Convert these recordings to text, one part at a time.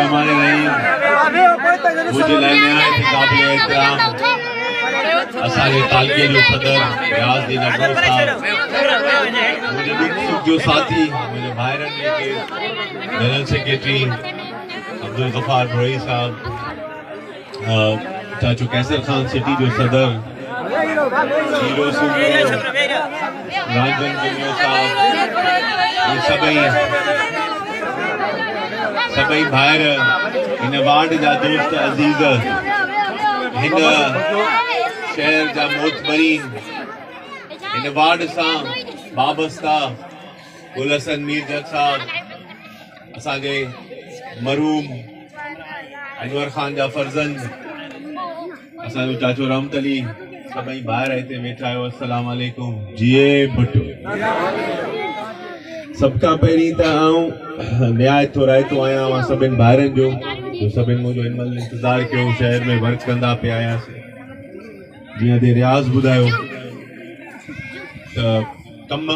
बिस्मिल्लाहिर्रहमानिर्रहीम। मुझे लाइनात काबिल एहतराम असांजे तालिके जो सदर रियाज़ुद्दीन अब्दुल साहब, मुझे सुख जो साथी मुझे भाइरन के जनरल सेक्रेटरी अब्दुल गफार भोई साहब, चाचू कैसर खान सिटी जो सदर हीरो राजन साहब, सभई भाइर इन वार्ड जा दोस्त अजीज, इन शहर जा मोतबरीन, इन वार्ड सां वाबस्ता गुलहसन मीर जग साहब, असांजे मरहूम अनवर खान जा फर्जंद, असांजो चाचो रहमत अली, सभई भाइर हिते वेठा आहियो। अस्सलाम वालेकुम। जिए भुट्टो। सबका पहिरीं त न्याय थो रायतो आहियां मां सभिनि भाइरनि जो सभिनि मुंहिंजो हिन महिल इंतज़ारु कयो, शहर में वर्क कंदा पिया आयासीं। जीअं ते रियाज़ ॿुधायो त कम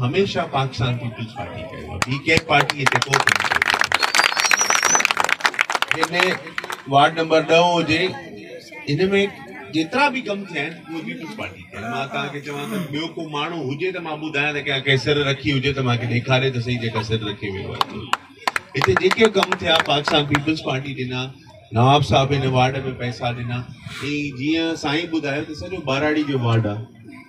हमेशह पाकिस्तान पीपल्स पार्टी कयो आहे, ॿी कंहिं पार्टी हिते को हिन वार्ड नंबर 10 हुजे, इन में जेतिरा भी कम थिया आहिनि उहे पीपल्स पार्टी कया। मां तव्हांखे चवां त ॿियो को माण्हू हुजे त मां ॿुधायां त कंहिं सिर रखी हुजे त मूंखे ॾेखारे त सही जेका सिर रखी वियो आहे। हिते जेके कम थिया पाकिस्तान पीपल्स पार्टी ॾिना, नवाब साहब हिन वार्ड में पैसा ॾिना, जीअं साईं ॿुधायो त सॼो बाराड़ी जो वार्ड आहे,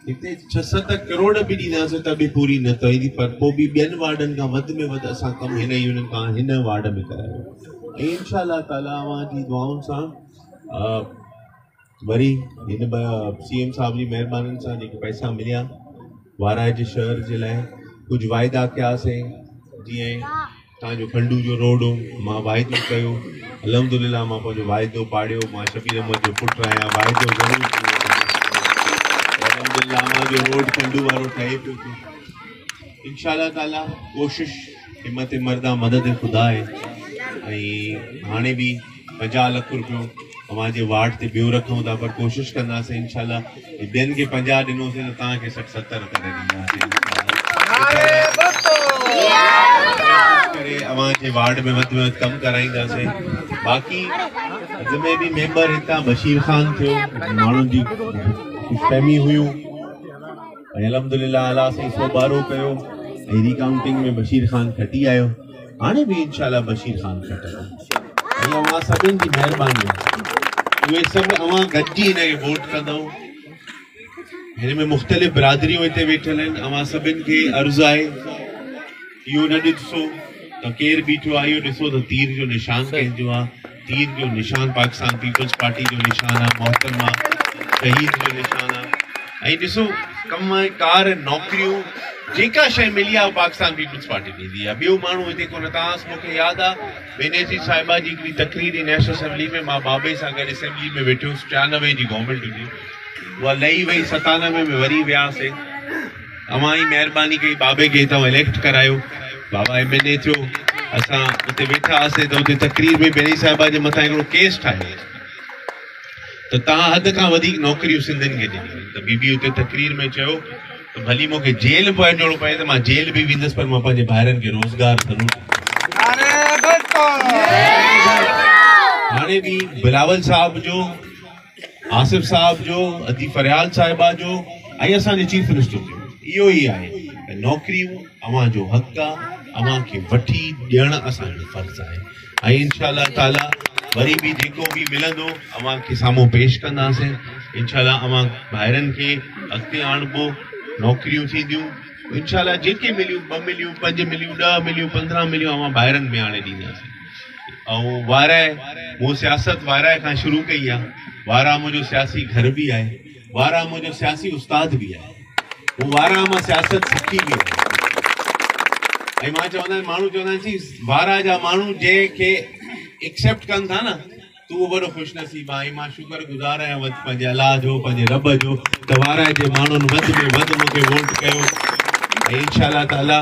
हिते 6-7 करोड़ बि ॾींदासीं त बि पूरी न थींदी, पर पोइ बि ॿियनि वार्डनि खां वधि में वधि असां कमु हिन यूनियन खां हिन वार्ड में करायो। ऐं इंशाअल्लाह ताला अवां जी दुआउनि सां वरी हिन CM साहब जी महिरबानी सां जेके पैसा मिलिया वाराए जे शहर जे लाइ, कुझु वाइदा कयासीं। जीअं तव्हांजो खंडू जो रोड हो, मां वाइदो कयो, अल्हम्दुलिल्लाह मां पंहिंजो वाइदो पाड़ियो। मां शबीर अहमद जो पुटु आहियां, वाइदो ज़रूरु अल्हम्दुलिल्लाह मां जो रोड खंडू वारो ठहे पियो थो। इंशाअल्लाह ताला कोशिश हिम्मत मर्दा मदद खुदा आहे। ऐं हाणे बि 50 लाख रुपयो हमारे वार्ड से ॿियो रखूं था, पर कोशिश कंदासीं इंशाअल्लाह ॿियनि खे 50 ॾिनोसीं त तव्हांखे 60-70 करे ॾींदासीं। अवांजे वार्ड में वधि में वधि कमु कराईंदासीं। बाक़ी अॼु में बि मेंबर हितां बशीर खान थियो, माण्हुनि जी ख़ुशफ़हमी हुयूं ऐं अल्हम्दुलिल्लाह अलाह साईं 112 कयो ऐं रिकाउंटिंग में बशीर खान खटी आयो। हाणे बि इंशाअल्लाह बशीर खान खटंदो। ऐं अवां सभिनि जी महिरबानी, उहे सभु अवां गॾिजी हिनखे वोट कंदव। हिन में मुख़्तलिफ़ बिरादरियूं हिते वेठल आहिनि। अवां सभिनि खे अर्ज़ु आहे, इहो न ॾिसो त केरु बीठो आहे, इहो ॾिसो त तीर जो निशान कंहिंजो आहे। तीर जो निशान पाकिस्तान पीपल्स पार्टी जो निशान आहे, मोहतरमा शहीद जो निशान आहे। ऐं ॾिसो कम कार नौकरियूं जेका शइ मिली आहे पाकिस्तान पीपल्स पार्टी ॾींदी आहे, ॿियो माण्हू हिते कोन। मूंखे यादि आहे बेनज़ीर साहिबा जी हिकिड़ी तकरीर नेशनल असेंबली में, मां बाबे सां गॾु असेंबली में वेठो हुउसि। 93 जी गवर्नमेंट हुई, उहा लही वई, 97 में वरी वियासीं। अवां ई महिरबानी कई, बाबे खे हितां इलेक्ट करायो, बाबा MLA थियो। असां हुते वेठा हुआसीं त हुते तकरीर में बेनज़ीर साहिबा जे मथां हिकिड़ो केस ठाहियो त तव्हां हद खां वधीक नौकरियूं सिंधियुनि खे ॾिनियूं। त बीबी हुते तकरीर में चयो त भली मूंखे जेल वञिणो पए त मां जेल बि वेंदुसि, पर मां पंहिंजे भाइरनि खे रोज़गार ज़रूरु। हाणे भी बिलावल साहब जो, आसिफ साहब जो, अदी फरियाल साहिबा जो ऐं असांजे चीफ मिनिस्टर जो इहो ई आहे त नौकरियूं अवां जो हक़ आहे, अवां खे वठी ॾियणु असांजो फर्ज़ आहे। ऐं इंशाअल्लाह ताला वरी भी जेको भी मिलंदो अवां खे साम्हूं पेश कंदासीं। इंशाअल्लाह अवां भाइरनि खे अॻिते आणिबो, नौकरियूं थींदियूं इंशाअल्लाह। जेके मिलियूं 2 मिलियूं 5 मिलियूं 10 मिलियूं 15 मिलियूं अवां भाइरनि में आणे ॾींदासीं। ऐं वाराए मूं सियासत वाराए खां शुरू कई आहे। वारा मुंहिंजो सियासी घर भी आहे, वारा मुंहिंजो सियासी उस्ताद भी आहे। हू वारा मां सियासत सिखी बि आहे। ऐं मां चवंदा आहिनि, माण्हू चवंदा आहिनि वारा जा माण्हू जंहिंखे एक्सेप्ट कनि था न त उहो वॾो ख़ुशनसीब आहे। मां शुक्रगुज़ार आहियां पंहिंजे अलाह जो, पंहिंजे रब जो, त वारा जे माण्हुनि वधि में वधि मूंखे वोट कयो। ऐं इंशाअल्लाह ताला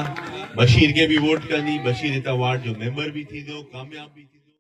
बशीर के भी वोट कंदी, बशीर हितां वार्ड जो मेंबर भी थींदो, कामयाब भी थींदो।